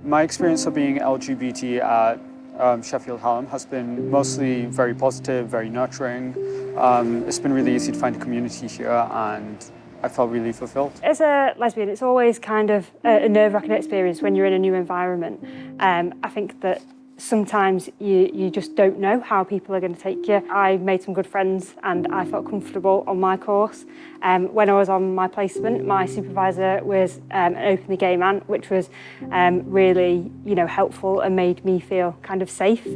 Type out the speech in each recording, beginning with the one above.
My experience of being LGBT at Sheffield Hallam has been mostly very positive, very nurturing. It's been really easy to find a community here, and I felt really fulfilled. As a lesbian, it's always kind of a nerve-wracking experience when you're in a new environment. I think that sometimes you just don't know how people are going to take you. I made some good friends and I felt comfortable on my course. When I was on my placement, my supervisor was an openly gay man, which was really, helpful and made me feel kind of safe in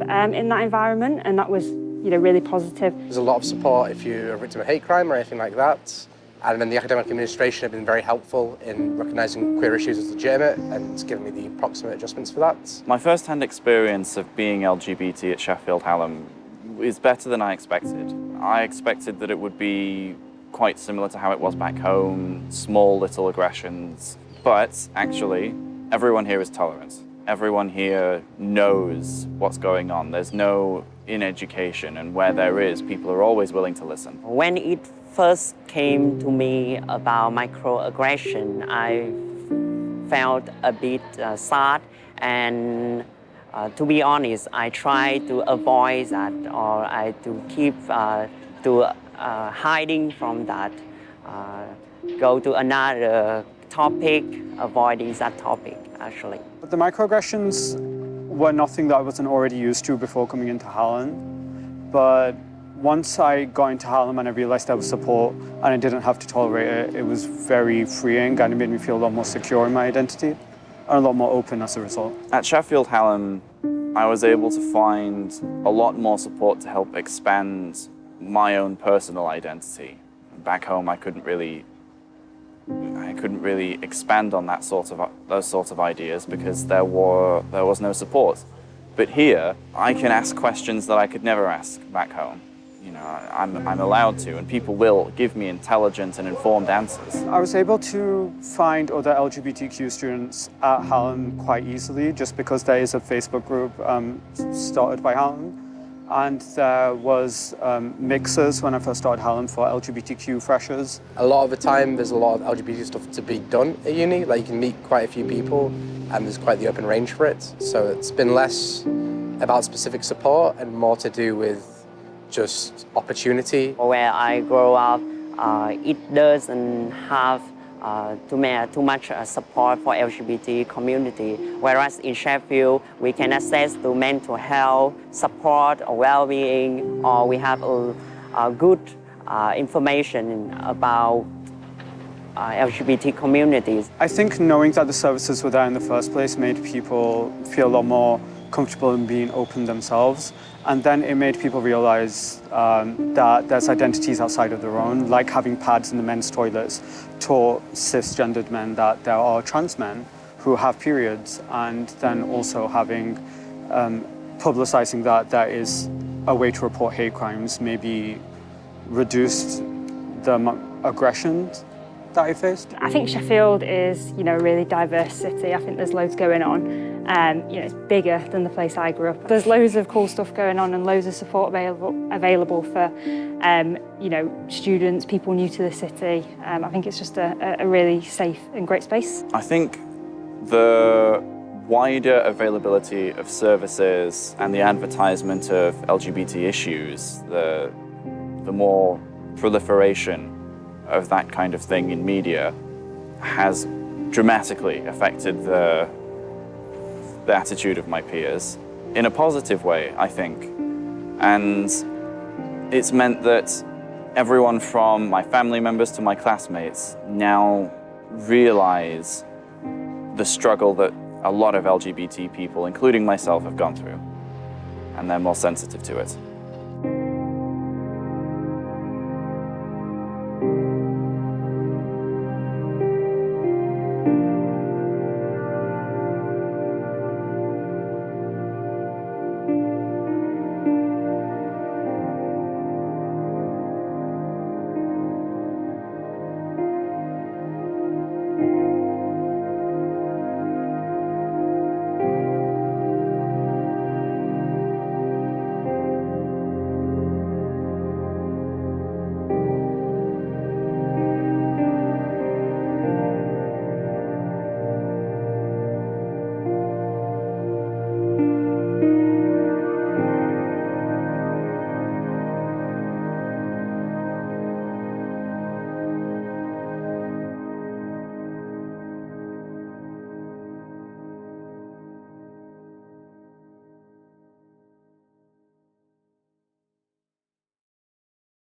that environment, and that was, really positive. There's a lot of support if you're a victim of hate crime or anything like that. And then the academic administration have been very helpful in recognising queer issues as legitimate and giving me the approximate adjustments for that. My first-hand experience of being LGBT at Sheffield Hallam is better than I expected. I expected that it would be quite similar to how it was back home, small little aggressions, but actually everyone here is tolerant. Everyone here knows what's going on. There's no in-education, and where there is, people are always willing to listen. When it first came to me about microaggression, I felt a bit sad, and to be honest, I tried to avoid that, or I to keep hiding from that, go to another topic, avoiding that topic, actually. But the microaggressions were nothing that I wasn't already used to before coming into Hallam, but once I got into Hallam and I realised there was support and I didn't have to tolerate it, it was very freeing and it made me feel a lot more secure in my identity and a lot more open as a result. At Sheffield Hallam, I was able to find a lot more support to help expand my own personal identity. Back home, I couldn't really expand on those sorts of ideas because there was no support. But here, I can ask questions that I could never ask back home. I'm allowed to, and people will give me intelligent and informed answers. I was able to find other LGBTQ students at Hallam quite easily, just because there is a Facebook group started by Hallam. And there was mixers when I first started Hallam for LGBTQ freshers. A lot of the time, there's a lot of LGBT stuff to be done at uni. Like, you can meet quite a few people, and there's quite the open range for it. So it's been less about specific support and more to do with just opportunity. Where I grow up, it doesn't have too much support for LGBT community, whereas in Sheffield, we can access to mental health, support, or well-being, or we have a good information about LGBT communities. I think knowing that the services were there in the first place made people feel a lot more comfortable in being open themselves. And then it made people realize that there's identities outside of their own, like having pads in the men's toilets taught cisgendered men that there are trans men who have periods, and then also having, publicizing that there is a way to report hate crimes, maybe reduced the aggression that I faced. I think Sheffield is, a really diverse city. I think there's loads going on. It's bigger than the place I grew up. There's loads of cool stuff going on and loads of support available for, students, people new to the city. I think it's just a really safe and great space. I think the wider availability of services and the advertisement of LGBT issues, the more proliferation of that kind of thing in media has dramatically affected the attitude of my peers in a positive way, I think. And it's meant that everyone from my family members to my classmates now realize the struggle that a lot of LGBT people, including myself, have gone through, and they're more sensitive to it.